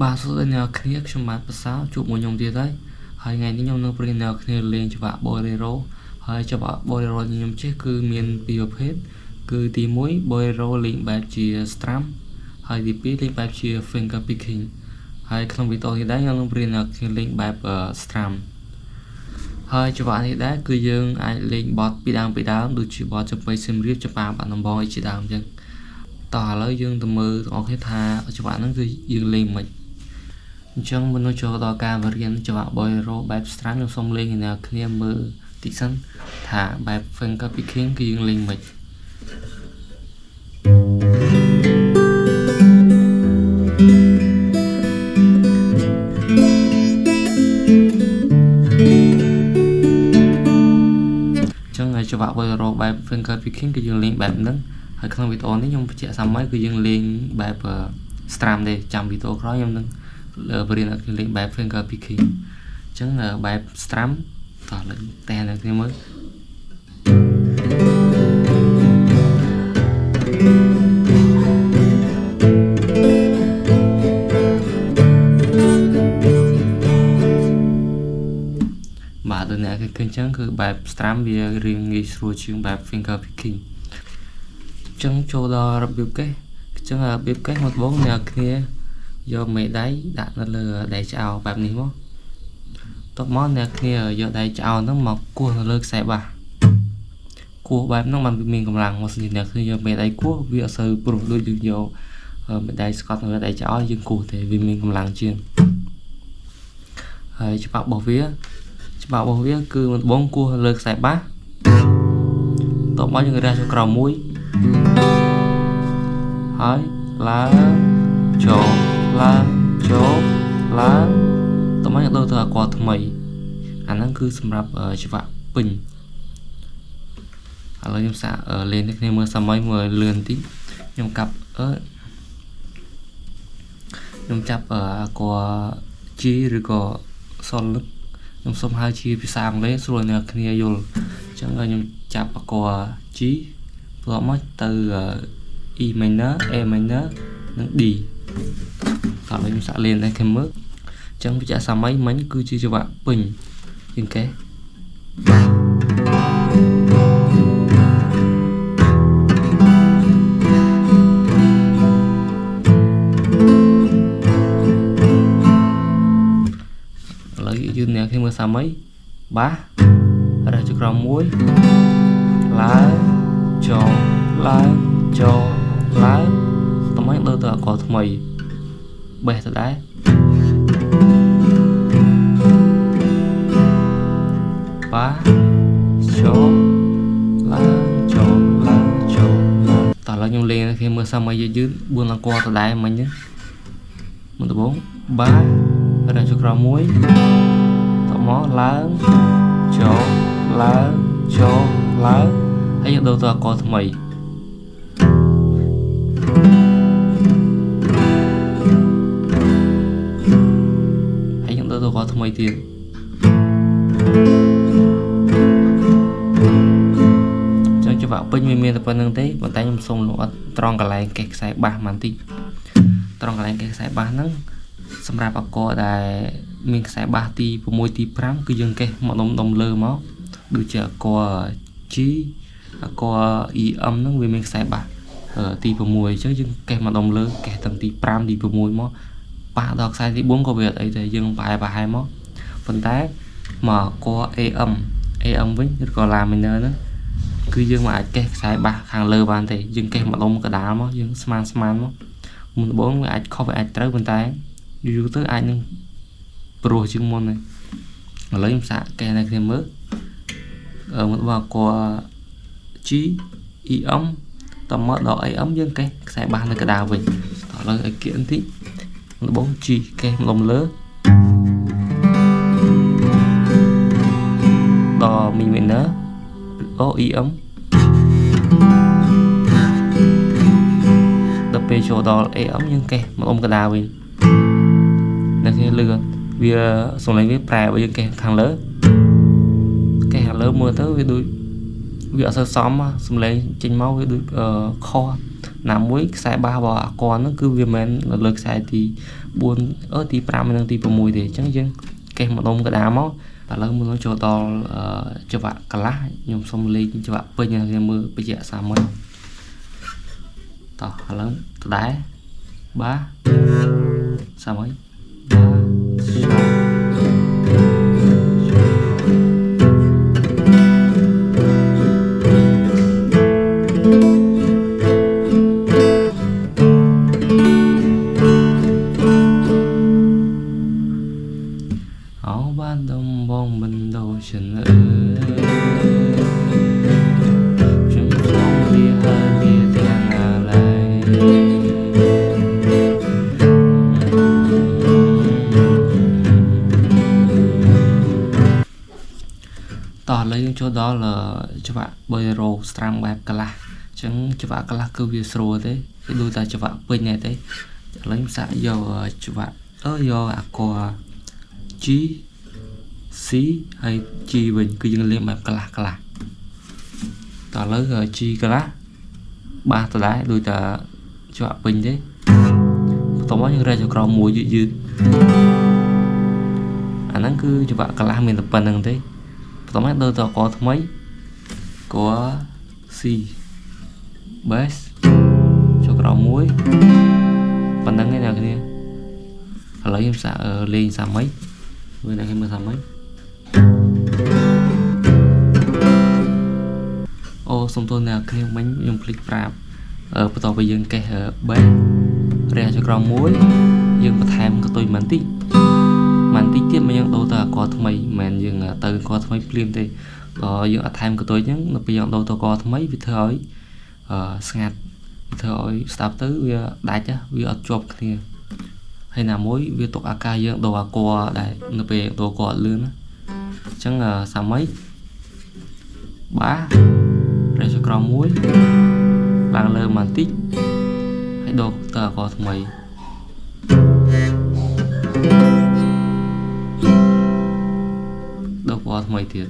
បាទសួស្តីអ្នកគ្នាខ្ញុំបាទប្រសើរជួបមួយខ្ញុំទៀតហើយហើយថ្ងៃនេះខ្ញុំនឹងប្រៀនអ្នកគ្នាលេងច្បាប់ Bolero ហើយច្បាប់ Bolero ខ្ញុំចេះគឺមានពីរប្រភេទគឺទី1 Bolero លេងបែបជា strum ហើយទី2លេងបែបជា finger picking ហើយក្នុងវីដេអូនេះដែរខ្ញុំនឹងប្រៀនអ្នកគ្នាលេងបែប strum ហើយច្បាប់នេះដែរគឺយើងអាចលេងបទពីដើមដូចជាបទចំបៃសៀមរាបច្បាប់បាត់ដំបងជាដើមអញ្ចឹងតោះឥឡូវយើងទៅមើលបងប្អូនថាច្បាប់ហ្នឹងគឺយើងលេងមិនអញ្ចឹងមុននឹងចូលដល់ការបង្រៀនច្បាប់ Bolero បែប strum ខ្ញុំសូមលេងឲ្យអ្នកគ្នាមើលតិចសិនថាបែប finger picking គឺយើងលេងមិនច្បាប់ Bolero បែប finger picking គឺយើងលេងបែបហ្នឹងហើយក្នុងវីដេអូនេះខ្ញុំបញ្ជាក់សាមញ្ញគឺយើងលេងបែប strum ទេចាំវីដេអូក្រោយខ្ញុំនឹងបរៀនឲ្យលេងបែប finger picking អញ្ចឹងបែប strum តោះលេងតែអ្នកគ្នាមើលបាទដូចអ្នកគេឃើញអញ្ចឹងគឺបែប strum វារៀងងាយស្រួលជាងបែប finger picking អញ្ចឹងចូលដល់របៀបកេះអញ្ចឹងរបៀបកេះមកត្បូងអ្នកគ្នាយកមេដៃដាក់នៅលើដៃឆ្អោបែបនេះមកតបមកអ្នកគ្នាយកដៃឆ្អោហ្នឹងមកគោះនៅលើខ្សែបាសគោះបែបហ្នឹងបានមានកម្លាំងមកស្នេះអ្នកគ្នាយកមេដៃគោះវាអត់សូវព្រោះដូចយើងយកមេដៃស្កត់នៅលើដៃឆ្អោយើងគោះទេវាមានកម្លាំងជាងហើយច្បាប់របស់វាគឺដំបូងគោះលើខ្សែបាសតបមកយើងរះចុះក្រោមមួយហើយឡើងចូលឡើងចូលឡើងតោះមកយើងដូរទៅអាគាត់ថ្មីអាហ្នឹងគឺសម្រាប់ច្បាប់ពេញឥឡូវខ្ញុំសាកលេងនេះគ្នាមើលសម័យមើលលឿនតិចខ្ញុំកាប់ខ្ញុំចាប់អាគាត់ G ឬក៏ Sol ខ្ញុំសុំហៅជាភាសាអង់គ្លេសស្រួលអ្នកគ្នាយល់អញ្ចឹងខ្ញុំចាប់អាគាត់ G ព្រមមកទៅ E minor A minor និង D តោះខ្ញុំសាកលេងតែគេមើលអញ្ចឹងវិជ្ជាសម័យមិញគឺជាចង្វាក់ពេញជាងគេឥឡូវយើងអ្នកគេមើលសម័យបាសរះចុះក្រោមមួយឡើងចូលឡើងចូលឡើងតោះមកដូរទៅអាកថ្មីបេះទៅដែរបាចូលឡើងចូលឡើងចូលតោះឡើយខ្ញុំលេងគេមើលសម័យយឺត4អង្គទៅដែរមិញហ្នឹងមុនដំបូងបារះចុះក្រោមមួយតមកឡើងចូលឡើងចូលឡើងហើយយើងដូរទៅអាកថ្មីក៏ថ្មីទៀតចង់ច្បាក់ពេញមានតែប៉ុណ្្នឹងទេប៉ុន្តែខ្ញុំសូមលក់ត្រង់កន្លែងកេះខ្សែបាសបន្តិចត្រង់កន្លែងកេះខ្សែបាសហ្នឹងសម្រាប់អកដែលមានខ្សែបាសទី6ទី5គឺយើងកេះមកដុំលើមកដូចជាអក G អក EM ហ្នឹងវាមានខ្សែបាសទី6អញ្ចឹងយើងកេះមកដុំលើកេះតាំងទី5ទី6មកប៉ះដល់ខ្សែទី4ក៏វាអត់អីទេយើងប្រហែលមកប៉ុន្តែមកក AM វិញឬក៏ La minor ហ្នឹងគឺយើងមិនអាចកេះខ្សែបាសខាងលើបានទេយើងកេះមកដុំកដាលមកយើងស្មានមកមុនដំបូងវាអាចខុសវាអាចត្រូវប៉ុន្តែយូរទៅអាចនឹងព្រោះជាងមុនហើយឥឡូវខ្ញុំសាកកេះនៅគ្នាមើលមកដល់ក G EM តមកដល់ AM យើងកេះខ្សែបាសនៅកដាលវិញឥឡូវឲ្យគៀកបន្តិចដំបូង G កេះម្ដុំលើដល់ Mi minor EM ដល់ពេលចូលដល់ AM យើងកេះម្ដុំកដាលវិញអ្នកគ្នាលឿនវាសំឡេងវាប្រែបើយើងកេះខាងលើមើលទៅវាដូចវាអត់សូវសមសំឡេងចេញមកវាដូចខុស ណាមួយខ្សែបាសរបស់អាកហ្នឹងគឺវាមិនលើខ្សែទី4ទី5និងទី6ទេអញ្ចឹងយើងកេះម្ដុំកដាមកឥឡូវមុនចូលដល់ចង្វាក់កន្លះខ្ញុំសុំលេខចង្វាក់ពេញឲ្យមើលបច្ចៈសាមញ្ញតោះឥឡូវដដែលបាសាមញ្ញបានដំបងមិនដូរฉันខ្ញុំសូមលាហើយលាទាំងអាឡ័យតោះឥឡូវយើងចូលដល់ចង្វាក់ bolero ស្ត្រាំបែបកន្លះអញ្ចឹងចង្វាក់កន្លះគឺវាស្រួលទេគឺដូចតែចង្វាក់ពេញទេឥឡូវខ្ញុំសាកយកចង្វាក់យកអាគ័រ G C ហើយ G វិញគឺយើងលេងបែបកន្លះតឥឡូវ G កន្លះបាសដដែលដូចតែចង្វាក់ពេញទេបន្ទាប់មកយើងរែកចក្រមមួយយឺតអាហ្នឹងគឺចង្វាក់កន្លះមានតែប៉ុណ្្នឹងទេបន្ទាប់មកដល់ទៅអក្សរថ្មីគ័រ C bass ចក្រមមួយប៉ុណ្្នឹងឯងអ្នកគ្នាឥឡូវខ្ញុំសាកលេងសាមីមើលអ្នកខ្ញុំមើលសាមីអូសុំទោសអ្នកគ្នាមិញខ្ញុំភ្លេចប្រាប់បន្ទាប់ពីយើងកេះ bass រះចក្រមមួយយើងបន្ថែមកតុយបន្តិចទៀតមកយើងដូរទៅអក្សរថ្មីមិនមែនយើងទៅអក្សរថ្មីភ្លាមទេយើងអត់ថែមកតុយអញ្ចឹងនៅពេលយើងដូរទៅអក្សរថ្មីវាធ្វើឲ្យស្ងាត់វាធ្វើឲ្យស្ដាប់ទៅវាដាច់វាអត់ជាប់គ្នាហើយណាមួយវាទុកអាការយើងដូរអាគ័រដែលនៅពេលដូរអក្សរលឿនអញ្ចឹងសាមីបារះចក្រមមួយឡើងលើបន្តិចហើយដូរទៅអក្សរថ្មីដូរអក្សរថ្មីទៀត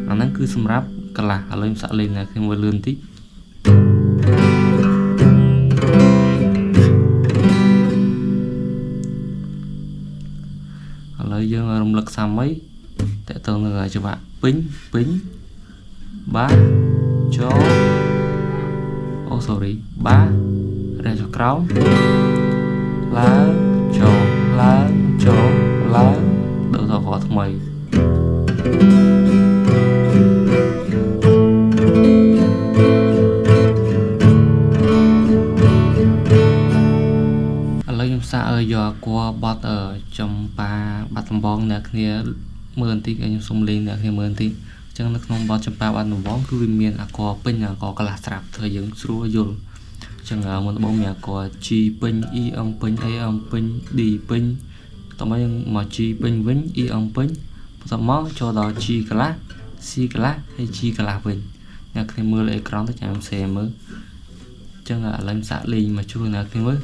អាហ្នឹងគឺសម្រាប់កន្លះឥឡូវខ្ញុំសាកលេងណាខ្ញុំមើលលឿនតិចឥឡូវយើងរំលឹកសាមីតើតើនឹងចង្វាក់ពេញបាចូលអូ sorry បារះចក្រោមឡើងចូលឡើងចូលឡើងដូរទៅអក្សរថ្មីឥឡូវខ្ញុំសាកយកអក្សរបត់ចំប៉ាបាត់ដំបងអ្នកគ្នាមើលបន្តិចខ្ញុំសុំលេងអ្នកគ្នាមើលបន្តិចអញ្ចឹងនៅក្នុងបទចំប៉ាបាត់ដំបងគឺវាមានអក្សរពេញអក្សរកន្លះស្រាប់ធ្វើយើងស្រួលយល់អញ្ចឹងមុនដំបូងមានអក្សរ G ពេញ E អឹមពេញ A អឹមពេញ D ពេញតោះមកយើងមក G ពេញវិញ E អឹមពេញបន្ទាប់មកចូលដល់ G កន្លះ C កន្លះហើយ G កន្លះវិញអ្នកគ្នាមើលអេក្រង់ទៅចាំសេមើលអញ្ចឹងឥឡូវសាកលេងមកជួយអ្នកគ្នាមើល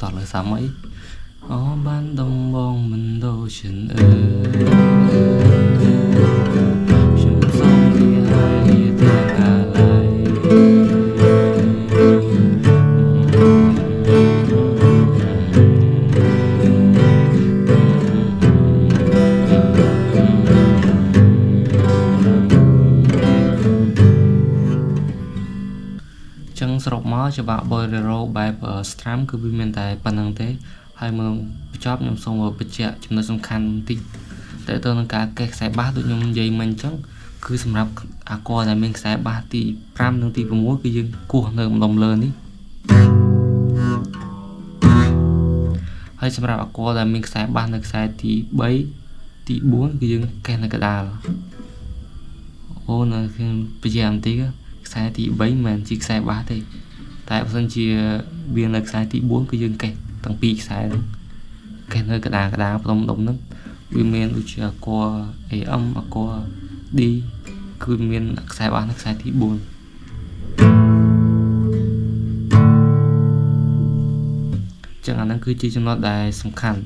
តោះលើសាមីអូបានដំបងមិនដូរฉันខ្ញុំសូមលាហើយលាទាំងអាឡ័យចឹងសរុបមកចង្វាក់ bolero បែប strum គឺវាមានតែប៉ុណ្្នឹងទេហើយមកបញ្ចប់ខ្ញុំសូមបញ្ជាក់ចំណុចសំខាន់បន្តិចតើទៅនឹងការកេះខ្សែបាសដូចខ្ញុំនិយាយមិញអញ្ចឹងគឺសម្រាប់អាគ័រដែលមានខ្សែបាសទី5និងទី6គឺយើងគោះនៅម្ដុំលើនេះហើយសម្រាប់អាគ័រដែលមានខ្សែបាសនៅខ្សែទី3ទី4គឺយើងកេះនៅកណ្ដាលអូនៅខ្ញុំបញ្ជាក់បន្តិចខ្សែទី3មិនមែនជាខ្សែបាសទេតែបើសិនជាវានៅខ្សែទី4គឺយើងកេះ ទាំងពីរខ្សែហ្នឹងគេនៅកដាផ្ដុំហ្នឹងវាមានដូចជាអក្សរ AM អក្សរ D គឺមានខ្សែបាសនៅខ្សែទី4ចឹងអាហ្នឹងគឺជាចំណុចដែលសំខាន់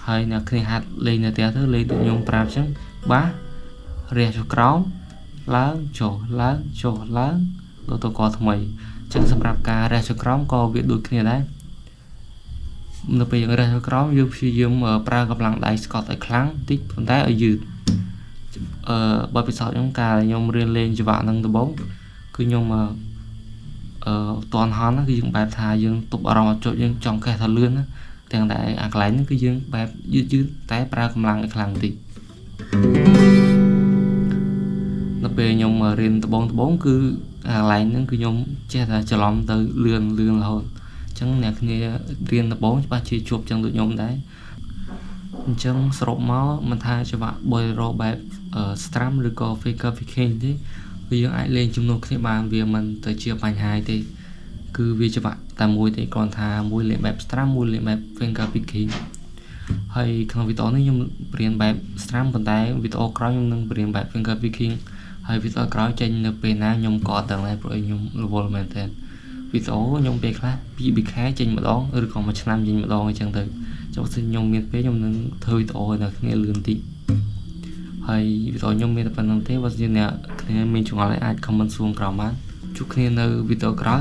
ហើយអ្នកគ្នាហាត់លេងនៅផ្ទះទៅលេងដូចខ្ញុំប្រាប់ចឹងបាសរះចុះក្រោមឡើងចុះឡើងចុះឡើងដល់ទៅកថ្មីចឹងសម្រាប់ការរះចុះក្រោមក៏វាដូចគ្នាដែរនៅពេលយើងរះចុះក្រោមយើងព្យាយាមប្រើកម្លាំងដៃស្កត់ឲ្យខ្លាំងបន្តិចប៉ុន្តែឲ្យយឺតបើពិសោធន៍ខ្ញុំកាលខ្ញុំរៀនលេងចង្វាក់ហ្នឹងដំបូងគឺខ្ញុំតន់ហន់គឺយើងបែបថាយើងទប់អារម្មណ៍អត់ចុចយើងចង់កេះថាលឿនណាទាំងតែអាកន្លែងហ្នឹងគឺយើងបែបយឺតតែប្រើកម្លាំងឲ្យខ្លាំងបន្តិចនៅពេលខ្ញុំរៀនដំបូងគឺអាកន្លែងហ្នឹងគឺខ្ញុំចេះតែច្រឡំទៅលឿនរហូតអញ្ចឹងអ្នកគ្នារៀនដំបូងច្បាស់ជាជួបចឹងដូចខ្ញុំដែរអញ្ចឹងសរុបមកមិនថាចង្វាក់ bolero បែប strum ឬក៏ finger picking ទេគឺយើងអាចលេងជំនួសគ្នាបានវាមិនទៅជាបញ្ហាទេគឺវាចង្វាក់តែមួយទេគ្រាន់ថាមួយលេងបែប strum មួយលេងបែប finger picking ហើយក្នុងវីដេអូនេះខ្ញុំរៀនបែប strum ប៉ុន្តែវីដេអូក្រោយខ្ញុំនឹងរៀនបែប finger picking ហើយវីដេអូក្រោយចេញនៅពេលណាខ្ញុំក៏អត់ដឹងដែរព្រោះខ្ញុំរវល់មែនតើវីដេអូខ្ញុំពេលខ្លះ2 ខែចេញម្ដងឬក៏1ឆ្នាំចេញម្ដងអញ្ចឹងទៅចុះសិនខ្ញុំមានពេលខ្ញុំនឹងធ្វើវីដេអូឲ្យអ្នកគ្នាលឿនតិចហើយវីដេអូខ្ញុំមានតែប៉ុណ្្នឹងទេបើសិនអ្នកគ្នាមានចម្ងល់អាច comment សួរក្រោមបានជួបគ្នានៅវីដេអូក្រោយ